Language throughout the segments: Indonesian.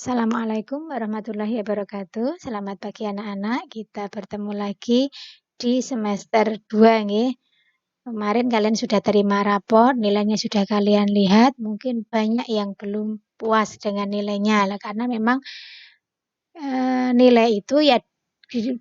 Assalamualaikum warahmatullahi wabarakatuh. Selamat pagi anak-anak. Kita bertemu lagi di semester 2 nggih. Kemarin kalian sudah terima rapor, nilainya sudah kalian lihat. Mungkin banyak yang belum puas dengan nilainya lah karena memang nilai itu ya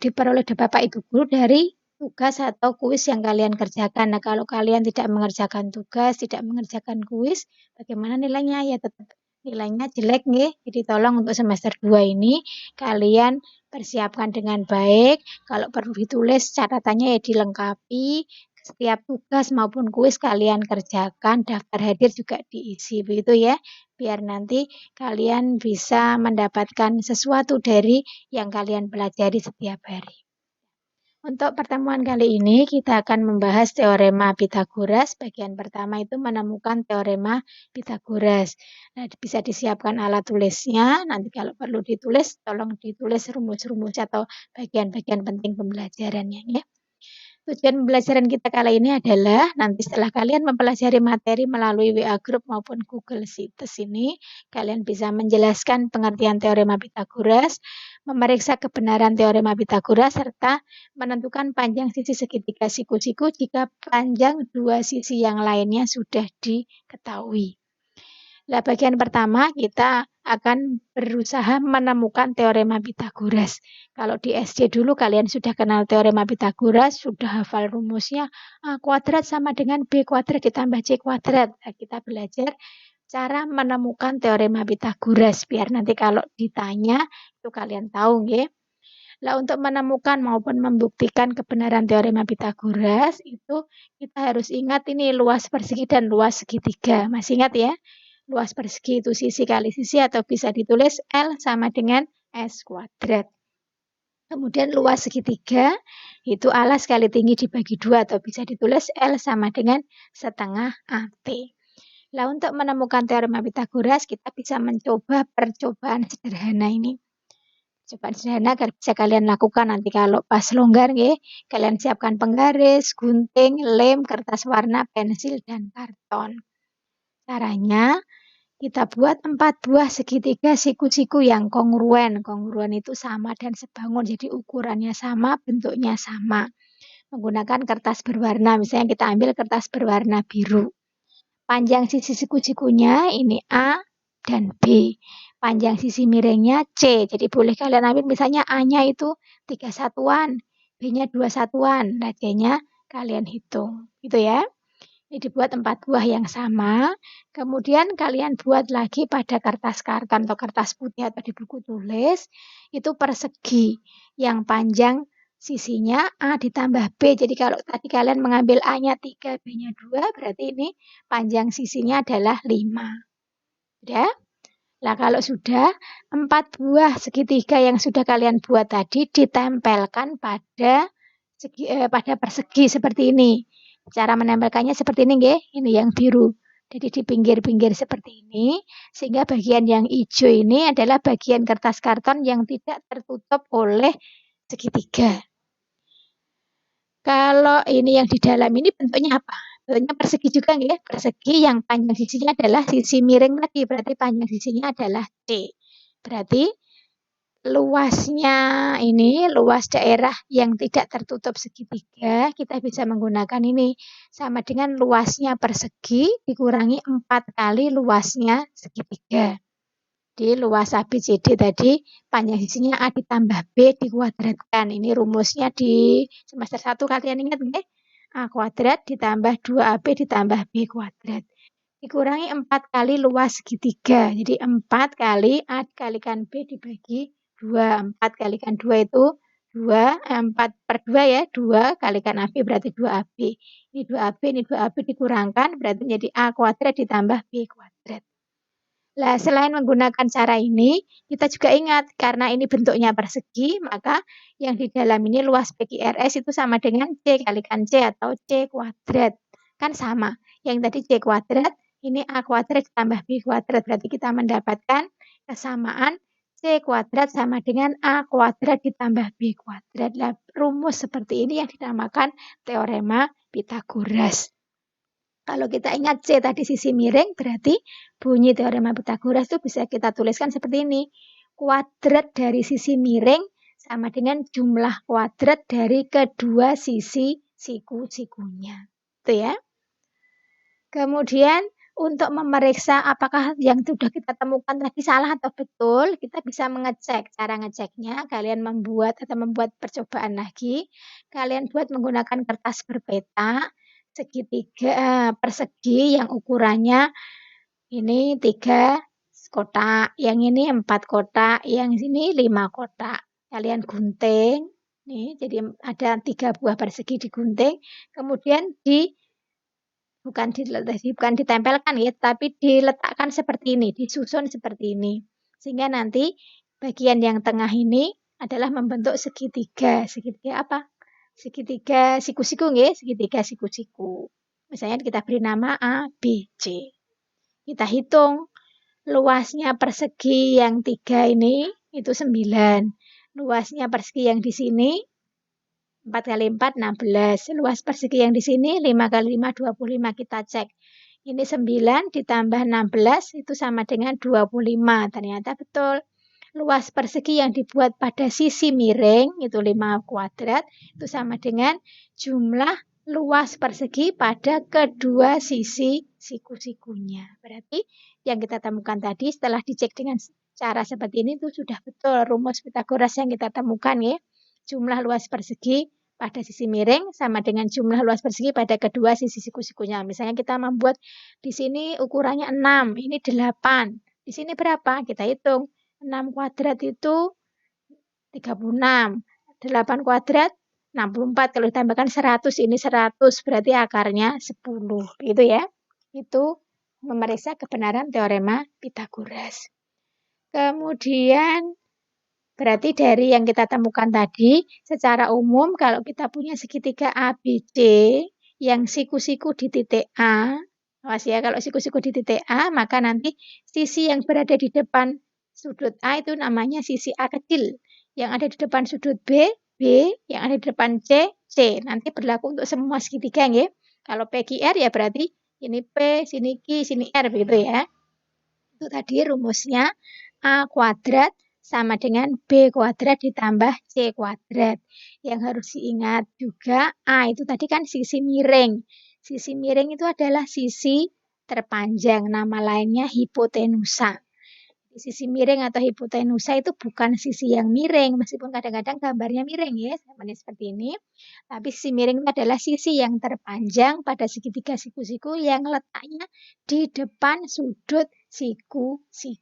diperoleh dari Bapak Ibu guru dari tugas atau kuis yang kalian kerjakan. Nah, kalau kalian tidak mengerjakan tugas, tidak mengerjakan kuis, bagaimana nilainya? Ya tetap nilainya jelek nih. Jadi tolong untuk semester 2 ini kalian persiapkan dengan baik. Kalau perlu ditulis catatannya ya dilengkapi. Setiap tugas maupun kuis kalian kerjakan, daftar hadir juga diisi begitu ya. Biar nanti kalian bisa mendapatkan sesuatu dari yang kalian pelajari setiap hari. Untuk pertemuan kali ini kita akan membahas teorema Pitagoras. Bagian pertama itu menemukan teorema Pitagoras. Nah, bisa disiapkan alat tulisnya. Nanti kalau perlu ditulis, tolong ditulis rumus-rumus atau bagian-bagian penting pembelajarannya ya. Tujuan pembelajaran kita kali ini adalah nanti setelah kalian mempelajari materi melalui WA Group maupun Google Sites ini, kalian bisa menjelaskan pengertian teorema Pitagoras, memeriksa kebenaran teorema Pitagoras, serta menentukan panjang sisi segitiga siku-siku jika panjang dua sisi yang lainnya sudah diketahui. Nah, bagian pertama kita akan berusaha menemukan teorema Pitagoras. Kalau di SD dulu kalian sudah kenal teorema Pitagoras, sudah hafal rumusnya A kuadrat sama dengan B kuadrat ditambah C kuadrat. Nah, kita belajar cara menemukan teorema Pitagoras biar nanti kalau ditanya itu kalian tahu nggih. Nah, untuk menemukan maupun membuktikan kebenaran teorema Pitagoras itu kita harus ingat ini luas persegi dan luas segitiga. Masih ingat ya? Luas persegi itu sisi kali sisi atau bisa ditulis L sama dengan S kuadrat. Kemudian luas segitiga itu alas kali tinggi dibagi 2 atau bisa ditulis L sama dengan setengah AT. Nah, untuk menemukan teorema Pitagoras kita bisa mencoba percobaan sederhana ini. Percobaan sederhana agar bisa kalian lakukan nanti kalau pas longgar nggih. Kalian siapkan penggaris, gunting, lem, kertas warna, pensil dan karton. Caranya kita buat 4 buah segitiga siku-siku yang kongruen. Kongruen itu sama dan sebangun, jadi ukurannya sama, bentuknya sama. Menggunakan kertas berwarna, misalnya kita ambil kertas berwarna biru. Panjang sisi siku-sikunya ini A dan B. Panjang sisi miringnya C. Jadi boleh kalian ambil misalnya A-nya itu 3 satuan, B-nya 2 satuan. Nah, C-nya kalian hitung. Gitu ya. Ini dibuat 4 buah yang sama. Kemudian kalian buat lagi pada kertas karton atau kertas putih atau di buku tulis. Itu persegi yang panjang sisinya A ditambah B. Jadi kalau tadi kalian mengambil A-nya 3, B-nya 2, berarti ini panjang sisinya adalah 5. Ya? Nah, kalau sudah 4 buah segitiga yang sudah kalian buat tadi ditempelkan pada persegi seperti ini. Cara menempelkannya seperti ini nggih, ini yang biru. Jadi di pinggir-pinggir seperti ini, sehingga bagian yang hijau ini adalah bagian kertas karton yang tidak tertutup oleh segitiga. Kalau ini yang di dalam ini bentuknya apa? Bentuknya persegi juga nggih, persegi yang panjang sisinya adalah sisi miring tadi, berarti panjang sisinya adalah C. Berarti luasnya ini, luas daerah yang tidak tertutup segitiga, kita bisa menggunakan ini. Sama dengan luasnya persegi dikurangi 4 kali luasnya segitiga. Di luas ABCD tadi, panjang sisinya A ditambah B dikuadratkan. Ini rumusnya di semester 1 kalian ingat nggih? A kuadrat ditambah 2AB ditambah B kuadrat. Dikurangi 4 kali luas segitiga. Jadi 4 kali A dikalikan B dibagi 2. 4 kalikan 2 itu 2, 4/2 ya, 2 kalikan AB berarti 2AB. Ini 2AB, ini 2AB dikurangkan berarti menjadi A kuadrat ditambah B kuadrat. Nah, selain menggunakan cara ini, kita juga ingat karena ini bentuknya persegi, maka yang di dalam ini luas PQRS itu sama dengan C kalikan C atau C kuadrat. Kan sama. Yang tadi C kuadrat, ini A kuadrat ditambah B kuadrat. Berarti kita mendapatkan kesamaan C kuadrat sama dengan A kuadrat ditambah B kuadrat. Nah, rumus seperti ini yang dinamakan teorema Pitagoras. Kalau kita ingat C tadi sisi miring, berarti bunyi teorema Pythagoras itu bisa kita tuliskan seperti ini. Kuadrat dari sisi miring sama dengan jumlah kuadrat dari kedua sisi siku-sikunya. Itu ya. Kemudian untuk memeriksa apakah yang sudah kita temukan tadi salah atau betul, kita bisa mengecek. Cara ngeceknya, kalian membuat percobaan lagi. Kalian buat menggunakan kertas berpeta, segitiga persegi yang ukurannya ini 3 kotak, yang ini 4 kotak, yang sini 5 kotak. Kalian gunting, nih, jadi ada 3 buah persegi digunting, kemudian bukan ditempelkan ya, tapi diletakkan seperti ini, disusun seperti ini. Sehingga nanti bagian yang tengah ini adalah membentuk segitiga. Segitiga apa? Segitiga siku-siku nggih, segitiga siku-siku. Misalnya kita beri nama A, B, C. Kita hitung luasnya persegi yang 3 ini itu 9. Luasnya persegi yang di sini 4 kali 4, 16. Luas persegi yang di sini 5 kali 5, 25. Kita cek. Ini 9 ditambah 16 itu sama dengan 25. Ternyata betul. Luas persegi yang dibuat pada sisi miring, itu 5 kuadrat, itu sama dengan jumlah luas persegi pada kedua sisi siku-sikunya. Berarti yang kita temukan tadi setelah dicek dengan cara seperti ini itu sudah betul rumus Pythagoras yang kita temukan ya. Jumlah luas persegi pada sisi miring sama dengan jumlah luas persegi pada kedua sisi siku-sikunya. Misalnya kita membuat di sini ukurannya 6, ini 8. Di sini berapa? Kita hitung. 6 kuadrat itu 36. 8 kuadrat 64. Kalau ditambahkan 100, ini 100. Berarti akarnya 10. Gitu ya. Itu memeriksa kebenaran teorema Pythagoras. Kemudian berarti dari yang kita temukan tadi, secara umum kalau kita punya segitiga ABC yang siku-siku di titik A, awas ya kalau siku-siku di titik A, maka nanti sisi yang berada di depan sudut A itu namanya sisi A kecil. Yang ada di depan sudut B, B. Yang ada di depan C, C. Nanti berlaku untuk semua segitiga ya. Kalau PQR ya berarti ini P, sini Q, sini R begitu ya. Itu tadi rumusnya A kuadrat sama dengan B kuadrat ditambah C kuadrat. Yang harus diingat juga A itu tadi kan sisi miring. Sisi miring itu adalah sisi terpanjang. Nama lainnya hipotenusa. Sisi miring atau hipotenusa itu bukan sisi yang miring. Meskipun kadang-kadang gambarnya miring ya. Seperti ini. Tapi sisi miring itu adalah sisi yang terpanjang pada segitiga siku-siku yang letaknya di depan sudut siku-siku.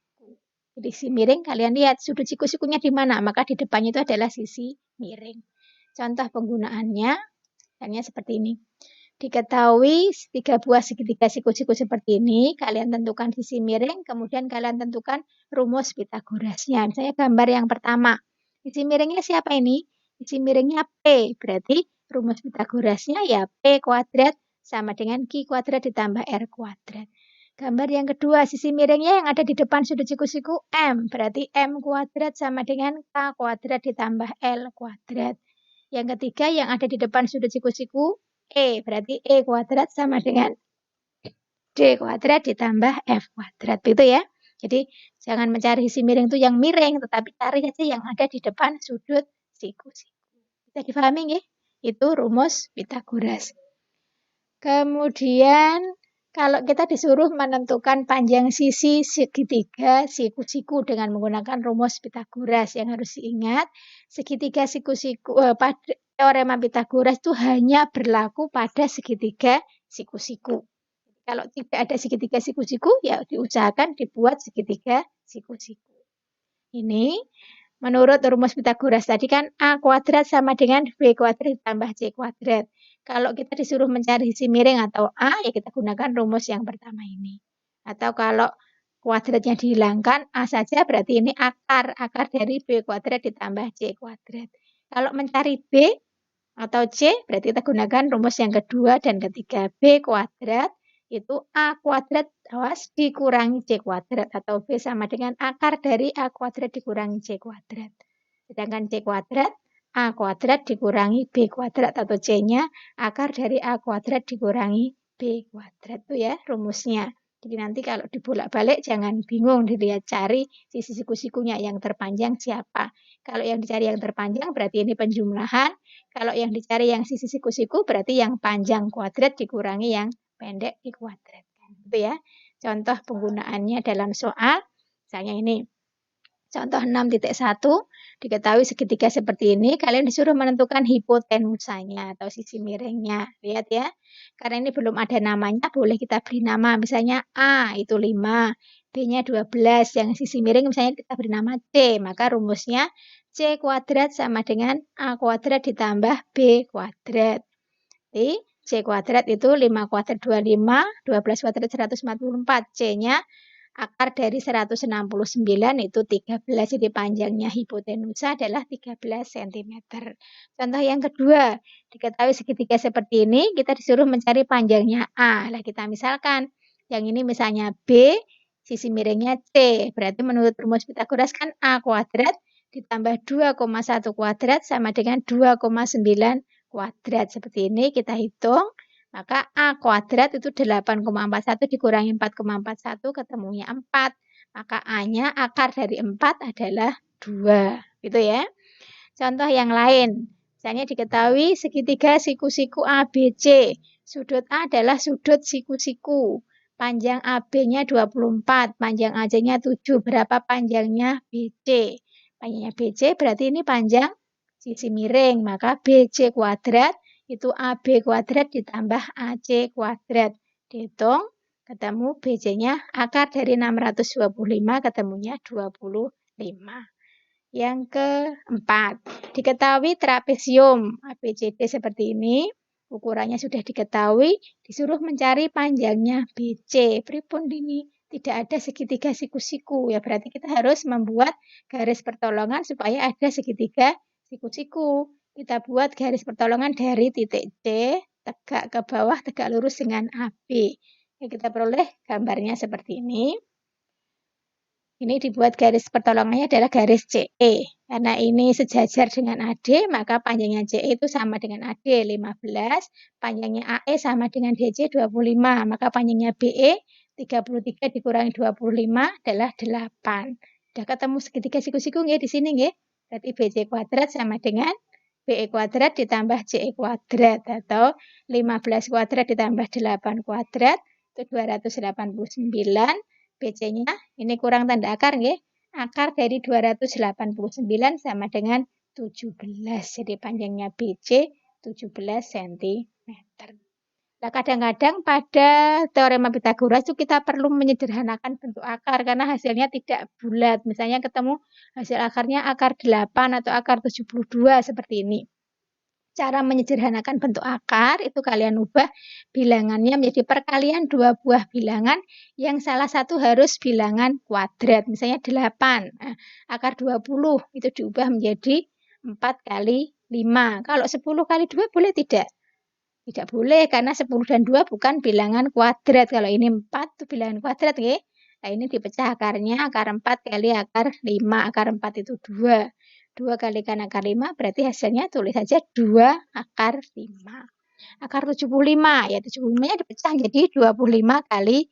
Jadi sisi miring, kalian lihat sudut siku-sikunya di mana, maka di depannya itu adalah sisi miring. Contoh penggunaannya, misalnya seperti ini. Diketahui 3 buah segitiga siku-siku seperti ini, kalian tentukan sisi miring, kemudian kalian tentukan rumus Pythagorasnya. Misalnya gambar yang pertama, sisi miringnya siapa ini? Sisi miringnya P, berarti rumus Pythagorasnya ya P kuadrat sama dengan Q kuadrat ditambah R kuadrat. Gambar yang kedua, sisi miringnya yang ada di depan sudut siku-siku M, berarti M kuadrat sama dengan K kuadrat ditambah L kuadrat. Yang ketiga, yang ada di depan sudut siku-siku E, berarti E kuadrat sama dengan D kuadrat ditambah F kuadrat. Begitu ya. Jadi, jangan mencari sisi miring itu yang miring, tetapi cari saja yang ada di depan sudut siku-siku. Bisa difahami ya? Itu rumus Pythagoras. Kemudian, kalau kita disuruh menentukan panjang sisi segitiga siku-siku dengan menggunakan rumus Pythagoras, yang harus diingat, segitiga siku-siku pada teorema Pythagoras itu hanya berlaku pada segitiga siku-siku. Kalau tidak ada segitiga siku-siku, ya diusahakan dibuat segitiga siku-siku. Ini menurut rumus Pythagoras tadi kan A kuadrat sama dengan B kuadrat ditambah C kuadrat. Kalau kita disuruh mencari sisi miring atau A, ya kita gunakan rumus yang pertama ini. Atau kalau kuadratnya dihilangkan, A saja berarti ini akar. Akar dari B kuadrat ditambah C kuadrat. Kalau mencari B atau C, berarti kita gunakan rumus yang kedua dan ketiga. B kuadrat itu A kuadrat awas dikurangi C kuadrat. Atau B sama dengan akar dari A kuadrat dikurangi C kuadrat. Sedangkan C kuadrat A kuadrat dikurangi B kuadrat atau C-nya akar dari A kuadrat dikurangi B kuadrat. Itu ya rumusnya. Jadi nanti kalau dibolak-balik jangan bingung dilihat cari sisi siku-sikunya yang terpanjang siapa. Kalau yang dicari yang terpanjang berarti ini penjumlahan. Kalau yang dicari yang sisi siku-siku berarti yang panjang kuadrat dikurangi yang pendek dikuadratkan. Gitu ya. Contoh penggunaannya dalam soal. Misalnya ini. Contoh 6.1, diketahui segitiga seperti ini, kalian disuruh menentukan hipotenusanya atau sisi miringnya. Lihat ya, karena ini belum ada namanya, boleh kita beri nama. Misalnya A itu 5, B-nya 12, yang sisi miring misalnya kita beri nama C. Maka rumusnya C kuadrat sama dengan A kuadrat ditambah B kuadrat. Jadi C kuadrat itu 5 kuadrat 25, 12 kuadrat 144. C-nya akar dari 169 itu 13, jadi panjangnya hipotenusa adalah 13 cm. Contoh yang kedua, diketahui segitiga seperti ini, kita disuruh mencari panjangnya A. Nah, kita misalkan, yang ini misalnya B, sisi miringnya C. Berarti menurut rumus Pitagoras kan A kuadrat ditambah 2,1 kuadrat sama dengan 2,9 kuadrat. Seperti ini kita hitung. Maka A kuadrat itu 8,41 dikurangi 4,41 ketemunya 4. Maka A-nya akar dari 4 adalah 2. Gitu ya. Contoh yang lain. Misalnya diketahui segitiga siku-siku ABC. Sudut A adalah sudut siku-siku. Panjang AB-nya 24, panjang AC-nya 7. Berapa panjangnya BC? Panjangnya BC berarti ini panjang sisi miring. Maka BC kuadrat itu AB kuadrat ditambah AC kuadrat. Dihitung, ketemu BC-nya akar dari 625, ketemunya 25. Yang keempat, diketahui trapesium ABCD seperti ini. Ukurannya sudah diketahui, disuruh mencari panjangnya BC. Pripun ini? Tidak ada segitiga siku-siku. Ya berarti kita harus membuat garis pertolongan supaya ada segitiga siku-siku. Kita buat garis pertolongan dari titik C, tegak ke bawah, tegak lurus dengan AB. Ya, kita peroleh gambarnya seperti ini. Ini dibuat garis pertolongannya adalah garis CE. Karena ini sejajar dengan AD, maka panjangnya CE itu sama dengan AD 15, panjangnya AE sama dengan DC 25, maka panjangnya BE 33 dikurangi 25 adalah 8. Sudah ketemu segitiga siku-siku nggih di sini nggih. Berarti BC kuadrat sama dengan BE kuadrat ditambah CE kuadrat atau 15 kuadrat ditambah 8 kuadrat itu 289. BC-nya ini kurang tanda akar nggih. Akar dari 289 sama dengan 17. Jadi panjangnya BC 17 cm. Nah, kadang-kadang pada teorema Pitagoras itu kita perlu menyederhanakan bentuk akar karena hasilnya tidak bulat. Misalnya ketemu hasil akarnya akar 8 atau akar 72 seperti ini. Cara menyederhanakan bentuk akar itu kalian ubah bilangannya menjadi perkalian dua buah bilangan yang salah satu harus bilangan kuadrat. Misalnya 8. Nah, akar 20 itu diubah menjadi 4 kali 5. Kalau 10 kali 2 boleh tidak? Tidak boleh karena 10 dan 2 bukan bilangan kuadrat. Kalau ini 4 itu bilangan kuadrat ya. Nah, ini dipecah akarnya, akar 4 kali akar 5. Akar 4 itu 2. 2 kalikan akar 5 berarti hasilnya tulis saja 2 akar 5. Akar 75, ya 75-nya dipecah jadi 25 kali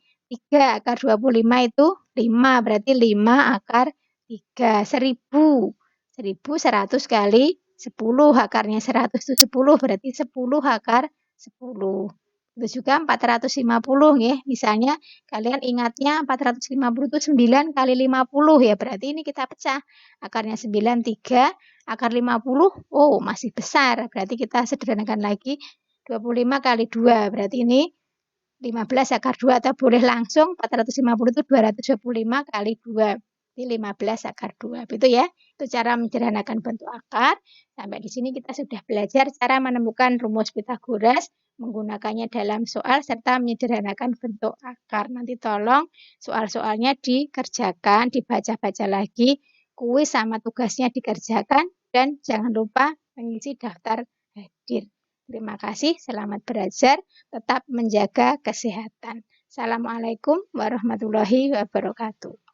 3. Akar 25 itu 5, berarti 5 akar 3. 1000. 1100 kali 10, akarnya 100 itu 10, berarti 10 akar 10. Itu juga 450 ya. Misalnya kalian ingatnya 450 itu 9 kali 50 ya. Berarti ini kita pecah. Akarnya 9, 3. Akar 50, oh masih besar. Berarti kita sederhanakan lagi. 25 kali 2. Berarti ini 15 akar 2. Atau boleh langsung 450 itu 225 kali 2. Jadi 15 akar 2. Itu ya. Itu cara menyederhanakan bentuk akar. Sampai di sini kita sudah belajar cara menemukan rumus Pitagoras menggunakannya dalam soal serta menyederhanakan bentuk akar. Nanti tolong soal-soalnya dikerjakan, dibaca-baca lagi, kuis sama tugasnya dikerjakan, dan jangan lupa mengisi daftar hadir. Terima kasih, selamat belajar, tetap menjaga kesehatan. Assalamualaikum warahmatullahi wabarakatuh.